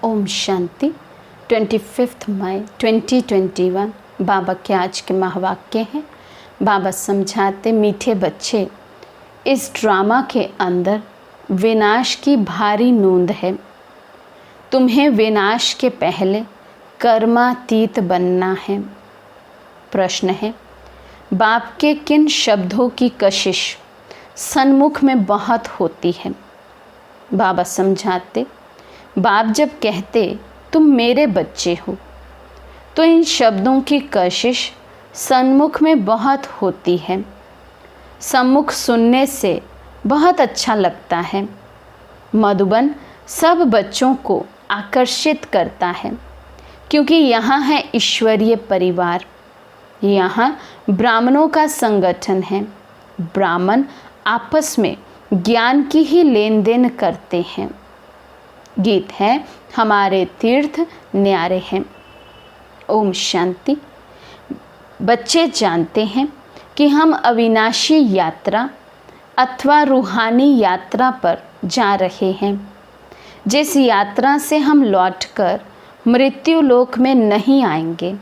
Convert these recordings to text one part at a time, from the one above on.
ओम शांति। 25 मई 2021 बाबा के आज के महावाक्य हैं। बाबा समझाते, मीठे बच्चे, इस ड्रामा के अंदर विनाश की भारी नोंद है। तुम्हें विनाश के पहले कर्मातीत बनना है। प्रश्न है, बाप के किन शब्दों की कशिश सन्मुख में बहुत होती है? बाबा समझाते, बाप जब कहते तुम मेरे बच्चे हो तो इन शब्दों की कशिश सन्मुख में बहुत होती है। सम्मुख सुनने से बहुत अच्छा लगता है। मधुबन सब बच्चों को आकर्षित करता है क्योंकि यहाँ है ईश्वरीय परिवार। यहाँ ब्राह्मणों का संगठन है। ब्राह्मण आपस में ज्ञान की ही लेन देन करते हैं। गीत है, हमारे तीर्थ न्यारे हैं। ओम शांति। बच्चे जानते हैं कि हम अविनाशी यात्रा अथवा रूहानी यात्रा पर जा रहे हैं, जिस यात्रा से हम लौटकर मृत्यु लोक में नहीं आएंगे।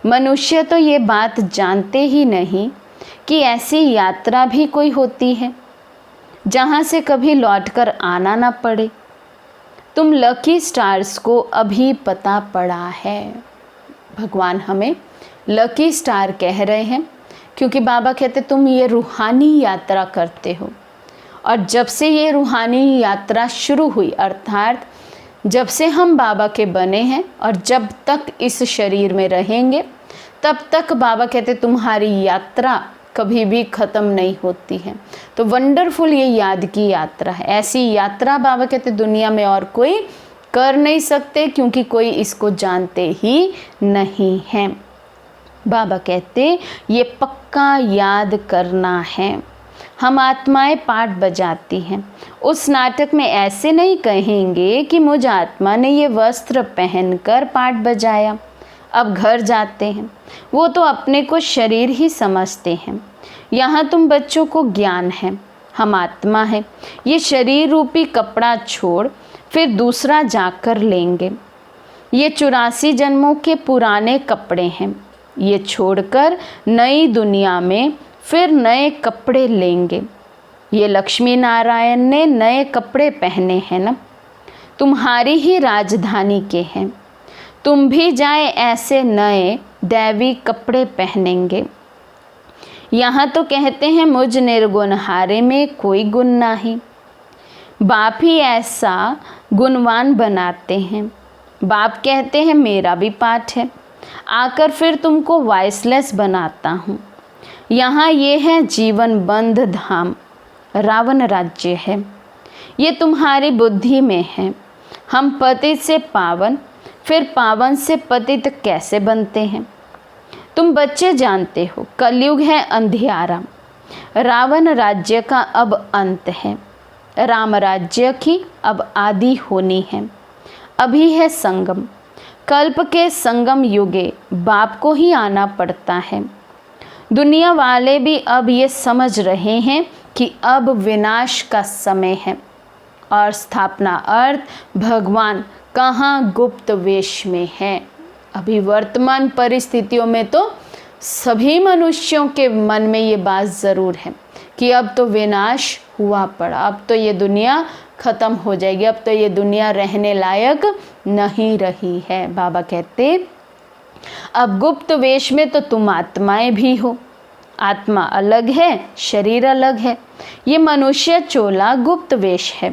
मनुष्य तो ये बात जानते ही नहीं कि ऐसी यात्रा भी कोई होती है जहाँ से कभी लौटकर आना ना पड़े। तुम लकी स्टार्स को अभी पता पड़ा है। भगवान हमें लकी स्टार कह रहे हैं क्योंकि बाबा कहते तुम ये रूहानी यात्रा करते हो। और जब से ये रूहानी यात्रा शुरू हुई, अर्थात जब से हम बाबा के बने हैं और जब तक इस शरीर में रहेंगे, तब तक बाबा कहते तुम्हारी यात्रा कभी भी ख़त्म नहीं होती है। तो वंडरफुल ये याद की यात्रा है। ऐसी यात्रा बाबा कहते दुनिया में और कोई कर नहीं सकते क्योंकि कोई इसको जानते ही नहीं है। बाबा कहते ये पक्का याद करना है। हम आत्माएं पाठ बजाती हैं। उस नाटक में ऐसे नहीं कहेंगे कि मुझ आत्मा ने ये वस्त्र पहनकर पाठ बजाया, अब घर जाते हैं। वो तो अपने को शरीर ही समझते हैं। यहाँ तुम बच्चों को ज्ञान है, हम आत्मा हैं। ये शरीर रूपी कपड़ा छोड़ फिर दूसरा जाकर लेंगे। ये 84 जन्मों के पुराने कपड़े हैं। ये छोड़कर नई दुनिया में फिर नए कपड़े लेंगे। ये लक्ष्मी नारायण ने नए कपड़े पहने हैं ना, तुम्हारी ही राजधानी के हैं। तुम भी जाए ऐसे नए दैवी कपड़े पहनेंगे। यहाँ तो कहते हैं मुझ निर्गुणहारे में कोई गुण नहीं। बाप ही ऐसा गुणवान बनाते हैं। बाप कहते हैं मेरा भी पाठ है, आकर फिर तुमको वॉइसलेस बनाता हूँ। यहाँ ये है जीवन बंध धाम, रावण राज्य है। ये तुम्हारी बुद्धि में है। हम पतित से पावन, फिर पावन से पतित कैसे बनते हैं? तुम बच्चे जानते हो कलयुग है अंधियारा। रावण राज्य का अब अंत है। राम राज्य की अब आदि होनी है। अभी है संगम। कल्प के संगम युगे बाप को ही आना पड़ता है। दुनिया वाले भी अब ये समझ रहे हैं कि अब विनाश का समय है और स्थापना अर्थ भगवान कहाँ गुप्त वेश में है। अभी वर्तमान परिस्थितियों में तो सभी मनुष्यों के मन में ये बात ज़रूर है कि अब तो विनाश हुआ पड़ा, अब तो ये दुनिया ख़त्म हो जाएगी, अब तो ये दुनिया रहने लायक नहीं रही है। बाबा कहते अब गुप्त वेश में तो तुम आत्माएं भी हो। आत्मा अलग है, शरीर अलग है। ये मनुष्य चोला गुप्त वेश है।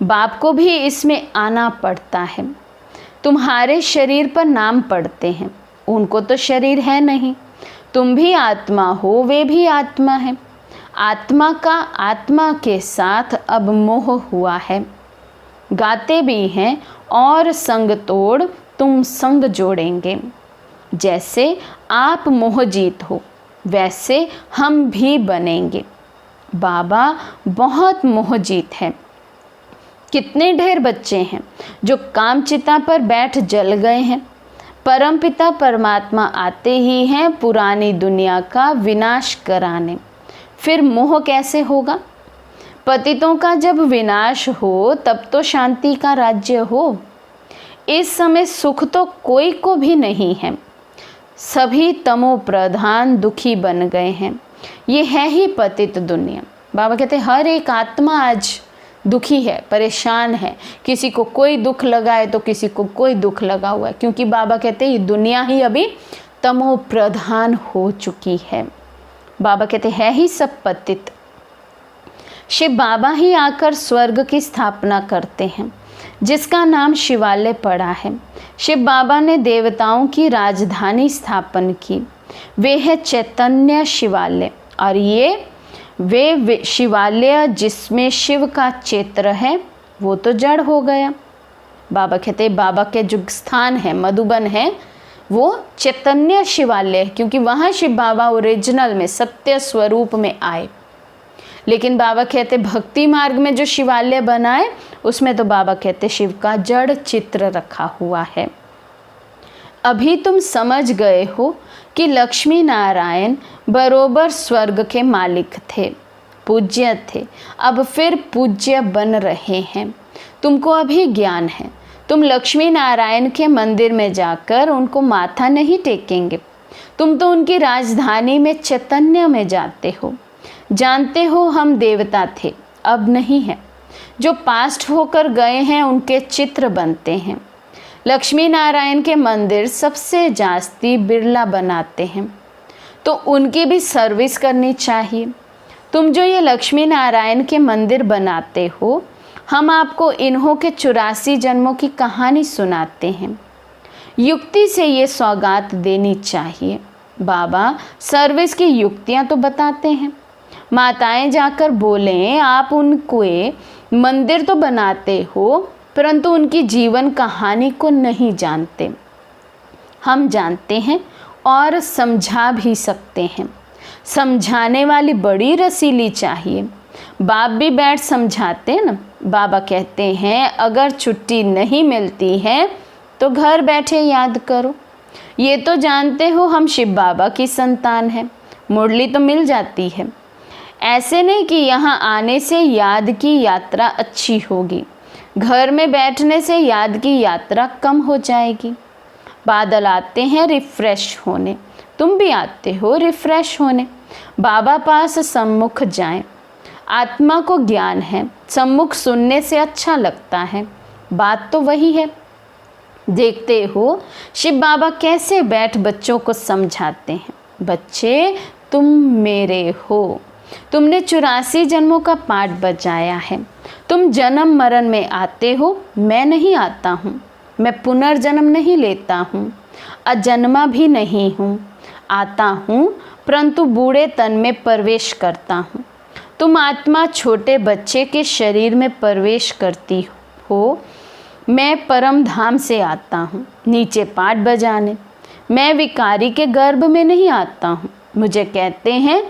बाप को भी इसमें आना पड़ता है। तुम्हारे शरीर पर नाम पढ़ते हैं, उनको तो शरीर है नहीं। तुम भी आत्मा हो, वे भी आत्मा है। आत्मा का आत्मा के साथ अब मोह हुआ है। गाते भी हैं और संग तोड़ तुम संग जोड़ेंगे। जैसे आप मोहजीत हो वैसे हम भी बनेंगे। बाबा बहुत मोहजीत है। कितने ढेर बच्चे हैं जो कामचिता पर बैठ जल गए हैं। परमपिता परमात्मा आते ही हैं पुरानी दुनिया का विनाश कराने। फिर मोह कैसे होगा? पतितों का जब विनाश हो तब तो शांति का राज्य हो। इस समय सुख तो कोई को भी नहीं है, सभी तमो प्रधान दुखी बन गए हैं। ये है ही पतित दुनिया। बाबा कहते हैं हर एक आत्मा आज दुखी है, परेशान है। किसी को कोई दुख लगा है तो किसी को कोई दुख लगा हुआ है, क्योंकि बाबा कहते हैं ये दुनिया ही अभी तमो प्रधान हो चुकी है। बाबा कहते हैं है ही सब पतित। शिव बाबा ही आकर स्वर्ग की स्थापना करते हैं, जिसका नाम शिवालय पड़ा है। शिव बाबा ने देवताओं की राजधानी स्थापन की, वे है चैतन्य शिवालय। और ये वे शिवालय जिसमें शिव का चित्र है वो तो जड़ हो गया। बाबा कहते बाबा के जो स्थान है मधुबन है वो चैतन्य शिवालय है, क्योंकि वहाँ शिव बाबा ओरिजिनल में सत्य स्वरूप में आए। लेकिन बाबा कहते भक्ति मार्ग में जो शिवालय बनाए उसमें तो बाबा कहते शिव का जड़ चित्र रखा हुआ है। अभी तुम समझ गए हो कि लक्ष्मी नारायण बरोबर स्वर्ग के मालिक थे, पूज्य थे, अब फिर पूज्य बन रहे हैं। तुमको अभी ज्ञान है। तुम लक्ष्मी नारायण के मंदिर में जाकर उनको माथा नहीं टेकेंगे, तुम तो उनकी राजधानी में चैतन्य में जाते हो। जानते हो हम देवता थे, अब नहीं है। जो पास्ट होकर गए हैं उनके चित्र बनते हैं। लक्ष्मी नारायण के मंदिर सबसे जास्ती बिरला बनाते हैं, तो उनकी भी सर्विस करनी चाहिए। तुम जो ये लक्ष्मी नारायण के मंदिर बनाते हो, हम आपको इन्हों के 84 जन्मों की कहानी सुनाते हैं। युक्ति से ये सौगात देनी चाहिए। बाबा सर्विस की युक्तियाँ तो बताते हैं। माताएं जाकर बोलें आप उनको मंदिर तो बनाते हो परंतु उनकी जीवन कहानी को नहीं जानते। हम जानते हैं और समझा भी सकते हैं। समझाने वाली बड़ी रसीली चाहिए। बाप भी बैठ समझाते हैं ना। बाबा कहते हैं अगर छुट्टी नहीं मिलती है तो घर बैठे याद करो। ये तो जानते हो हम शिव बाबा की संतान हैं, मुरली तो मिल जाती है। ऐसे नहीं कि यहाँ आने से याद की यात्रा अच्छी होगी, घर में बैठने से याद की यात्रा कम हो जाएगी। बादल आते हैं रिफ़्रेश होने, तुम भी आते हो रिफ़्रेश होने। बाबा पास सम्मुख जाएं। आत्मा को ज्ञान है, सम्मुख सुनने से अच्छा लगता है। बात तो वही है। देखते हो शिव बाबा कैसे बैठ बच्चों को समझाते हैं। बच्चे तुम मेरे हो, तुमने 84 जन्मों का पाठ बजाया है। तुम जन्म मरण में आते हो, मैं नहीं आता हूँ। मैं पुनर्जन्म नहीं लेता हूँ, अजन्मा भी नहीं हूँ। आता हूँ परंतु बूढ़े तन में प्रवेश करता हूँ। तुम आत्मा छोटे बच्चे के शरीर में प्रवेश करती हो। मैं परम धाम से आता हूँ नीचे पाठ बजाने। मैं विकारी के गर्भ में नहीं आता हूँ। मुझे कहते हैं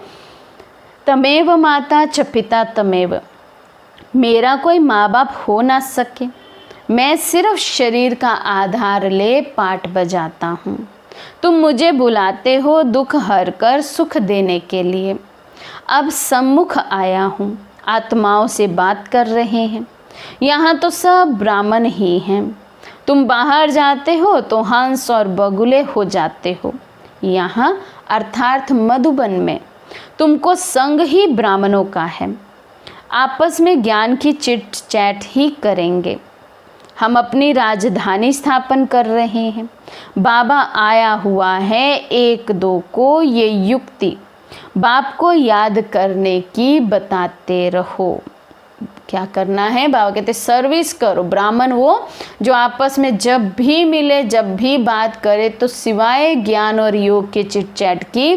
तमेव माता च पिता तमेव। मेरा कोई माँ बाप हो ना सके, मैं सिर्फ शरीर का आधार ले पाठ बजाता हूँ। तुम मुझे बुलाते हो दुख हर कर सुख देने के लिए। अब सम्मुख आया हूँ, आत्माओं से बात कर रहे हैं। यहाँ तो सब ब्राह्मण ही हैं। तुम बाहर जाते हो तो हंस और बगुले हो जाते हो। यहाँ अर्थात मधुबन में तुमको संग ही ब्राह्मणों का है। आपस में ज्ञान की चिट चैट ही करेंगे। हम अपनी राजधानी स्थापन कर रहे हैं। बाबा आया हुआ है 1-2 को ये युक्ति बाप को याद करने की बताते रहो। क्या करना है? बाबा कहते सर्विस करो। ब्राह्मण वो जो आपस में जब भी मिले जब भी बात करे तो सिवाय ज्ञान और योग के चिट चैट की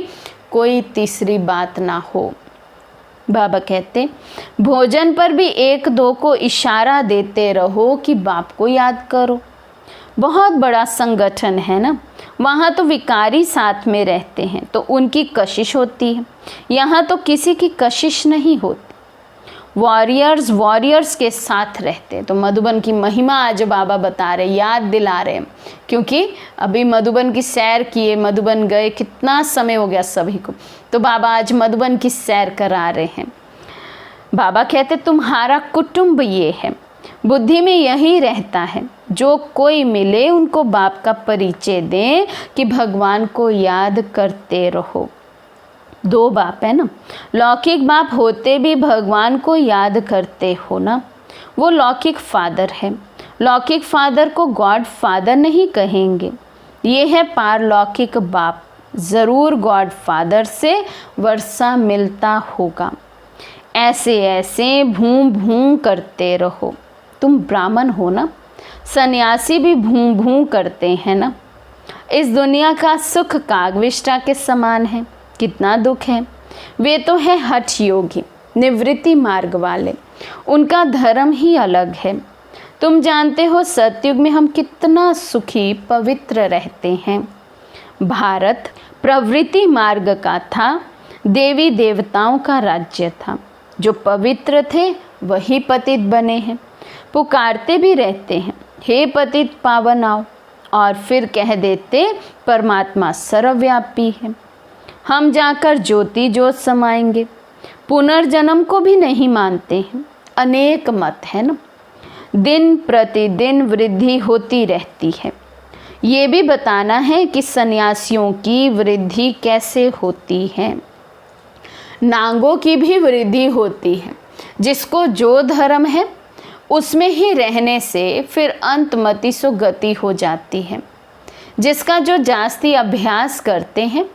कोई तीसरी बात ना हो। बाबा कहते भोजन पर भी 1-2 को इशारा देते रहो कि बाप को याद करो। बहुत बड़ा संगठन है ना, वहाँ तो विकारी साथ में रहते हैं तो उनकी कशिश होती है। यहाँ तो किसी की कशिश नहीं होती। वॉरियर्स के साथ रहते हैं। तो मधुबन की महिमा आज बाबा बता रहे, याद दिला रहे हैं, क्योंकि अभी मधुबन की सैर किए, मधुबन गए, कितना समय हो गया सभी को। तो बाबा आज मधुबन की सैर करा रहे हैं। बाबा कहते तुम्हारा कुटुंब ये है। बुद्धि में यही रहता है, जो कोई मिले उनको बाप का परिचय दें कि भगवान को याद करते रहो। 2 बाप है ना, लौकिक बाप होते भी भगवान को याद करते हो ना, वो लौकिक फादर है। लौकिक फादर को गॉड फादर नहीं कहेंगे, ये है पारलौकिक बाप। ज़रूर गॉड फादर से वर्षा मिलता होगा। ऐसे ऐसे भूं भूं करते रहो। तुम ब्राह्मण हो ना, सन्यासी भी भूं भूं करते हैं ना। इस दुनिया का सुख कागविष्टा के समान है, कितना दुख है। वे तो है हठ योगी, निवृत्ति मार्ग वाले, उनका धर्म ही अलग है। तुम जानते हो सतयुग में हम कितना सुखी पवित्र रहते हैं। भारत प्रवृत्ति मार्ग का था, देवी देवताओं का राज्य था। जो पवित्र थे वही पतित बने हैं। पुकारते भी रहते हैं, हे पतित पावन आओ, और फिर कह देते परमात्मा सर्वव्यापी है। हम जाकर ज्योति ज्योत समाएंगे। पुनर्जन्म को भी नहीं मानते हैं। अनेक मत है ना, दिन प्रतिदिन वृद्धि होती रहती है। ये भी बताना है कि सन्यासियों की वृद्धि कैसे होती है। नांगों की भी वृद्धि होती है। जिसको जो धर्म है उसमें ही रहने से फिर अंतमति सो गति हो जाती है। जिसका जो जास्ती अभ्यास करते हैं,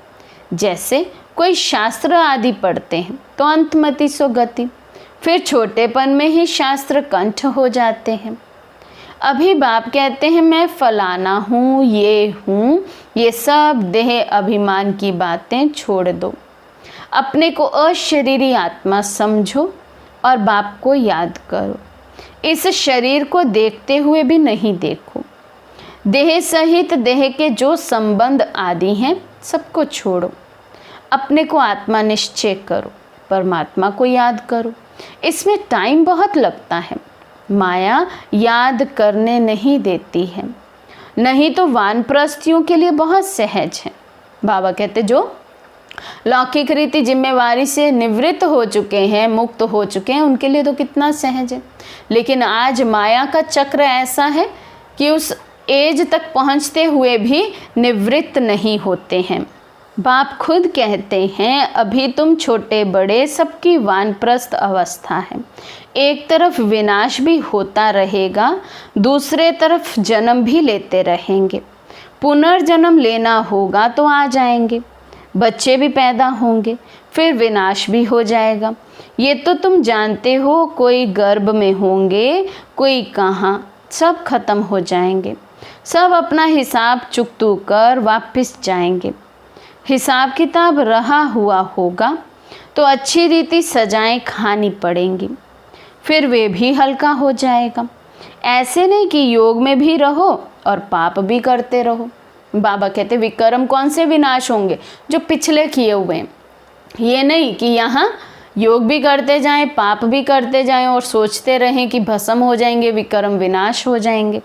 जैसे कोई शास्त्र आदि पढ़ते हैं तो अंतमति सो गति, फिर छोटेपन में ही शास्त्र कंठ हो जाते हैं। अभी बाप कहते हैं मैं फलाना हूँ, ये सब देह अभिमान की बातें छोड़ दो। अपने को अशरीरी आत्मा समझो और बाप को याद करो। इस शरीर को देखते हुए भी नहीं देखो। देह सहित देह के जो संबंध आदि हैं सबको छोड़ो। अपने को आत्मा निश्चय करो, परमात्मा को याद करो। इसमें टाइम बहुत लगता है। माया याद करने नहीं देती है, नहीं तो वानप्रस्थियों के लिए बहुत सहज है। बाबा कहते जो लौकिक रीति जिम्मेवारी से निवृत्त हो चुके हैं, मुक्त हो चुके हैं, उनके लिए तो कितना सहज है। लेकिन आज माया का चक्र ऐसा है कि उस एज तक पहुंचते हुए भी निवृत्त नहीं होते हैं। बाप खुद कहते हैं अभी तुम छोटे बड़े सबकी वानप्रस्थ अवस्था है। एक तरफ विनाश भी होता रहेगा, दूसरे तरफ जन्म भी लेते रहेंगे। पुनर्जन्म लेना होगा तो आ जाएंगे, बच्चे भी पैदा होंगे, फिर विनाश भी हो जाएगा। ये तो तुम जानते हो, कोई गर्भ में होंगे, कोई कहाँ, सब खत्म हो जाएंगे। सब अपना हिसाब चुकतू कर वापस जाएंगे। हिसाब किताब रहा हुआ होगा तो अच्छी रीति सजाएं खानी पड़ेंगी, फिर वे भी हल्का हो जाएगा। ऐसे नहीं कि योग में भी रहो और पाप भी करते रहो। बाबा कहते विकर्म कौन से विनाश होंगे, जो पिछले किए हुए हैं। ये नहीं कि यहाँ योग भी करते जाएं, पाप भी करते जाएं और सोचते रहें कि भस्म हो जाएंगे, विकर्म विनाश हो जाएंगे।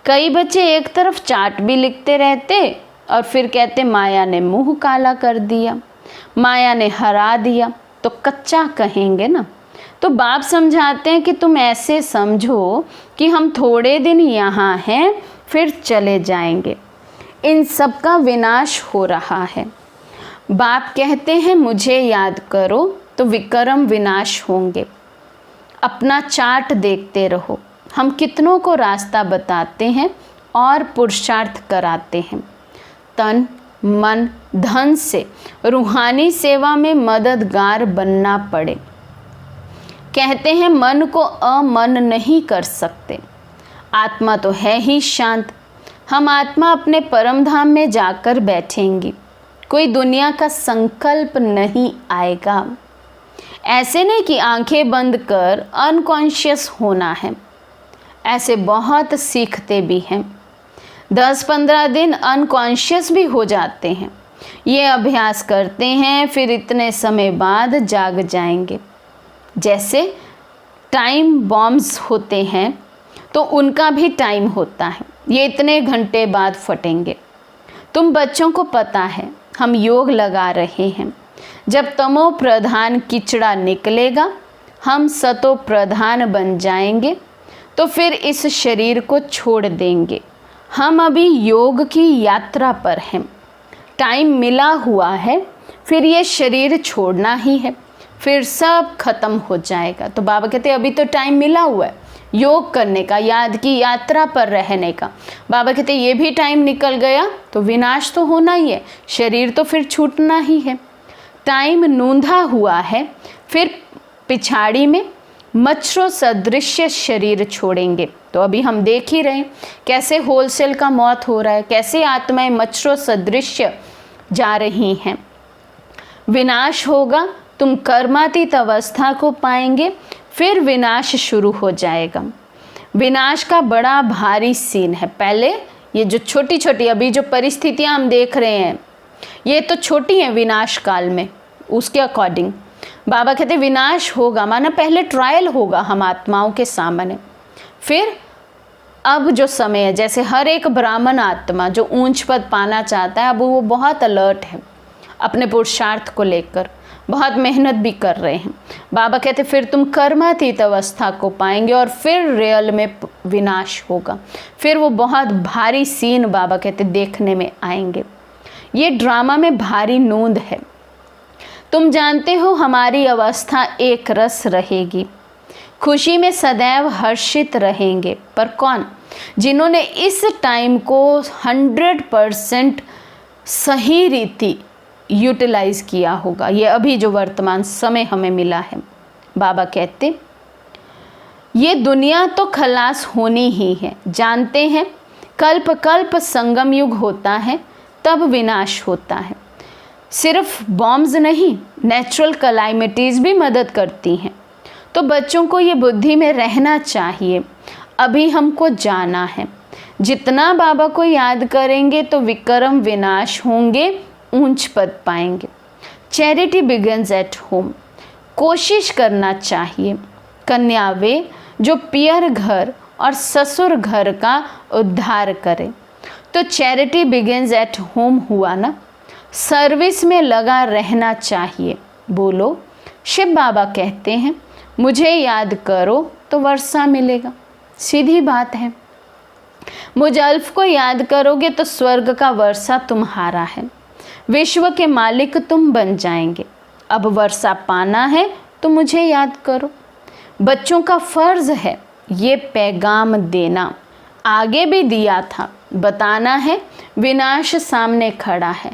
कई बच्चे एक तरफ चार्ट भी लिखते रहते और फिर कहते माया ने मुंह काला कर दिया, माया ने हरा दिया, तो कच्चा कहेंगे ना। तो बाप समझाते हैं कि तुम ऐसे समझो कि हम थोड़े दिन यहाँ हैं, फिर चले जाएंगे। इन सब का विनाश हो रहा है। बाप कहते हैं मुझे याद करो तो विकर्म विनाश होंगे। अपना चार्ट देखते रहो। हम कितनों को रास्ता बताते हैं और पुरुषार्थ कराते हैं। तन मन धन से रूहानी सेवा में मददगार बनना पड़े। कहते हैं मन को अमन नहीं कर सकते। आत्मा तो है ही शांत। हम आत्मा अपने परम धाम में जाकर बैठेंगी। कोई दुनिया का संकल्प नहीं आएगा। ऐसे नहीं कि आंखें बंद कर अनकॉन्शियस होना है। ऐसे बहुत सीखते भी हैं। 10-15 दिन अनकॉन्शियस भी हो जाते हैं। ये अभ्यास करते हैं, फिर इतने समय बाद जाग जाएंगे। जैसे टाइम बॉम्ब्स होते हैं तो उनका भी टाइम होता है। ये इतने घंटे बाद फटेंगे। तुम बच्चों को पता है हम योग लगा रहे हैं। जब तमो प्रधान किचड़ा निकलेगा, हम सतो प्रधान बन जाएंगे। तो फिर इस शरीर को छोड़ देंगे। हम अभी योग की यात्रा पर हैं, टाइम मिला हुआ है, फिर ये शरीर छोड़ना ही है, फिर सब खत्म हो जाएगा। तो बाबा कहते हैं अभी तो टाइम मिला हुआ है योग करने का, याद की यात्रा पर रहने का। बाबा कहते हैं ये भी टाइम निकल गया तो विनाश तो होना ही है, शरीर तो फिर छूटना ही है। टाइम नूंधा हुआ है, फिर पिछाड़ी में मच्छरों सदृश शरीर छोड़ेंगे। तो अभी हम देख ही रहे हैं कैसे होलसेल का मौत हो रहा है, कैसे आत्माएं मच्छरों सदृश जा रही हैं। विनाश होगा, तुम कर्मातीत अवस्था को पाएंगे, फिर विनाश शुरू हो जाएगा। विनाश का बड़ा भारी सीन है। पहले ये जो छोटी छोटी अभी जो परिस्थितियां हम देख रहे हैं ये तो छोटी हैं विनाश काल में, उसके अकॉर्डिंग बाबा कहते विनाश होगा, माना पहले ट्रायल होगा हम आत्माओं के सामने। फिर अब जो समय है, जैसे हर एक ब्राह्मण आत्मा जो ऊंच पद पाना चाहता है, अब वो बहुत अलर्ट है अपने पुरुषार्थ को लेकर, बहुत मेहनत भी कर रहे हैं। बाबा कहते फिर तुम कर्मातीत अवस्था को पाएंगे और फिर रियल में विनाश होगा, फिर वो बहुत भारी सीन बाबा कहते देखने में आएंगे। ये ड्रामा में भारी नूंद है। तुम जानते हो हमारी अवस्था एक रस रहेगी, खुशी में सदैव हर्षित रहेंगे। पर कौन? जिन्होंने इस टाइम को 100% सही रीति यूटिलाइज किया होगा। ये अभी जो वर्तमान समय हमें मिला है, बाबा कहते ये दुनिया तो खलास होनी ही है। जानते हैं कल्प कल्प संगम युग होता है, तब विनाश होता है। सिर्फ बॉम्ब्स नहीं, नेचुरल कैलामिटीज़ भी मदद करती हैं। तो बच्चों को ये बुद्धि में रहना चाहिए, अभी हमको जाना है। जितना बाबा को याद करेंगे तो विक्रम विनाश होंगे, ऊंच पद पाएंगे। Charity begins at home. कोशिश करना चाहिए कन्या वे जो पियर घर और ससुर घर का उद्धार करे। तो चैरिटी बिगिंस एट होम हुआ ना, सर्विस में लगा रहना चाहिए। बोलो शिव बाबा कहते हैं मुझे याद करो तो वर्षा मिलेगा, सीधी बात है। मुझ अल्फ को याद करोगे तो स्वर्ग का वर्षा तुम्हारा है, विश्व के मालिक तुम बन जाएंगे। अब वर्षा पाना है तो मुझे याद करो। बच्चों का फर्ज है ये पैगाम देना, आगे भी दिया था, बताना है विनाश सामने खड़ा है।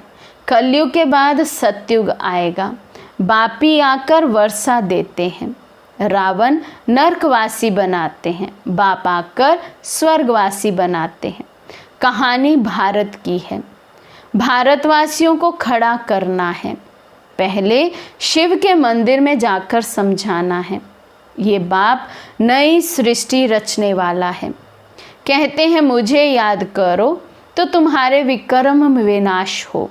कलयुग के बाद सतयुग आएगा, बापी आकर वर्षा देते हैं। रावण नरकवासी बनाते हैं, बाप आकर स्वर्गवासी बनाते हैं। कहानी भारत की है, भारतवासियों को खड़ा करना है। पहले शिव के मंदिर में जाकर समझाना है ये बाप नई सृष्टि रचने वाला है। कहते हैं मुझे याद करो तो तुम्हारे विक्रम में विनाश हो।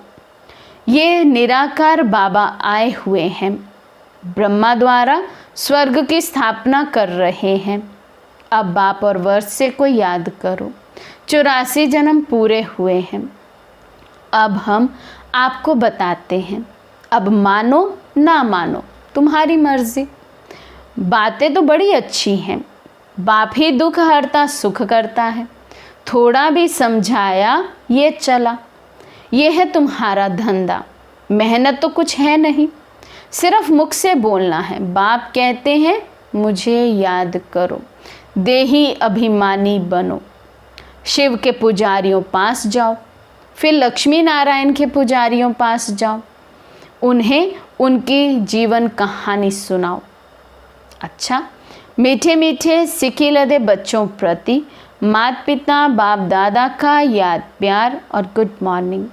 ये निराकार बाबा आए हुए हैं, ब्रह्मा द्वारा स्वर्ग की स्थापना कर रहे हैं। अब बाप और वर्षे को याद करो, 84 जन्म पूरे हुए हैं। अब हम आपको बताते हैं, अब मानो ना मानो तुम्हारी मर्जी। बातें तो बड़ी अच्छी हैं, बाप ही दुख हरता सुख करता है। थोड़ा भी समझाया ये चला, ये है तुम्हारा धंधा। मेहनत तो कुछ है नहीं, सिर्फ मुख से बोलना है। बाप कहते हैं मुझे याद करो, देही अभिमानी बनो। शिव के पुजारियों पास जाओ, फिर लक्ष्मी नारायण के पुजारियों पास जाओ, उन्हें उनकी जीवन कहानी सुनाओ। अच्छा, मीठे मीठे सिखी लदे बच्चों प्रति माता पिता बाप दादा का याद प्यार और गुड मॉर्निंग।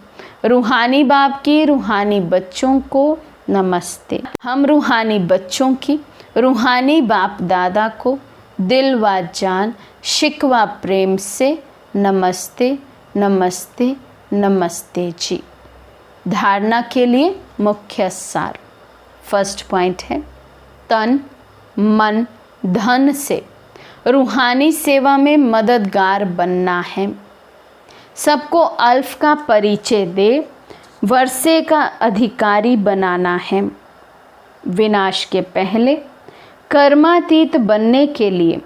रूहानी बाप की रूहानी बच्चों को नमस्ते। हम रूहानी बच्चों की रूहानी बाप दादा को दिल व जान शिकवा प्रेम से नमस्ते नमस्ते नमस्ते जी। धारणा के लिए मुख्य सार। फर्स्ट पॉइंट है तन मन धन से रूहानी सेवा में मददगार बनना है। सबको अल्फ का परिचय दे वर्षे का अधिकारी बनाना है। विनाश के पहले कर्मातीत बनने के लिए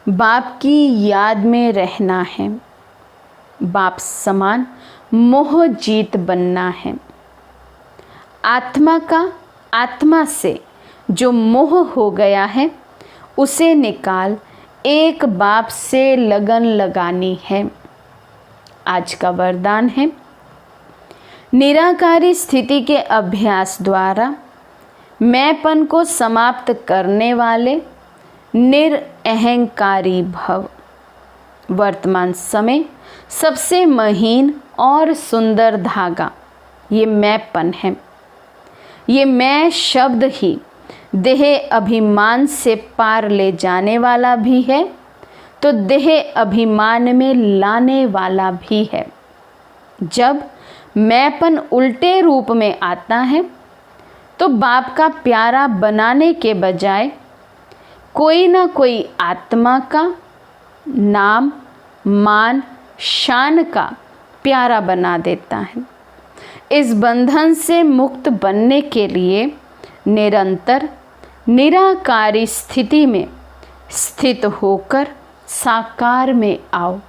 बाप की याद में रहना है, बाप समान मोह जीत बनना है। आत्मा से जो मोह हो गया है उसे निकाल एक बाप से लगन लगानी है। आज का वरदान है, निराकारी स्थिति के अभ्यास द्वारा मैंपन को समाप्त करने वाले निरअहंकारी भव। वर्तमान समय सबसे महीन और सुंदर धागा ये मैंपन है। ये मैं शब्द ही देह अभिमान से पार ले जाने वाला भी है तो देह अभिमान में लाने वाला भी है। जब मैंपन उल्टे रूप में आता है तो बाप का प्यारा बनाने के बजाय कोई ना कोई आत्मा का नाम मान शान का प्यारा बना देता है। इस बंधन से मुक्त बनने के लिए निरंतर निराकारी स्थिति में स्थित होकर साकार में आओ।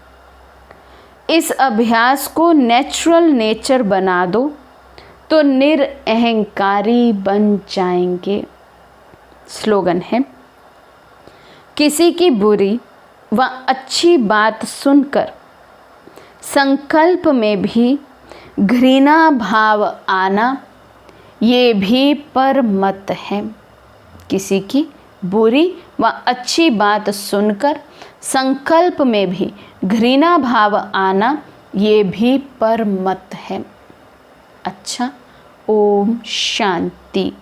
इस अभ्यास को नेचुरल नेचर बना दो तो निरअहंकारी बन जाएंगे। स्लोगन है, किसी की बुरी व अच्छी बात सुनकर संकल्प में भी घृणा भाव आना ये भी परमत है। किसी की बुरी व अच्छी बात सुनकर संकल्प में भी घृणा भाव आना ये भी परमत है। अच्छा, ओम शांति।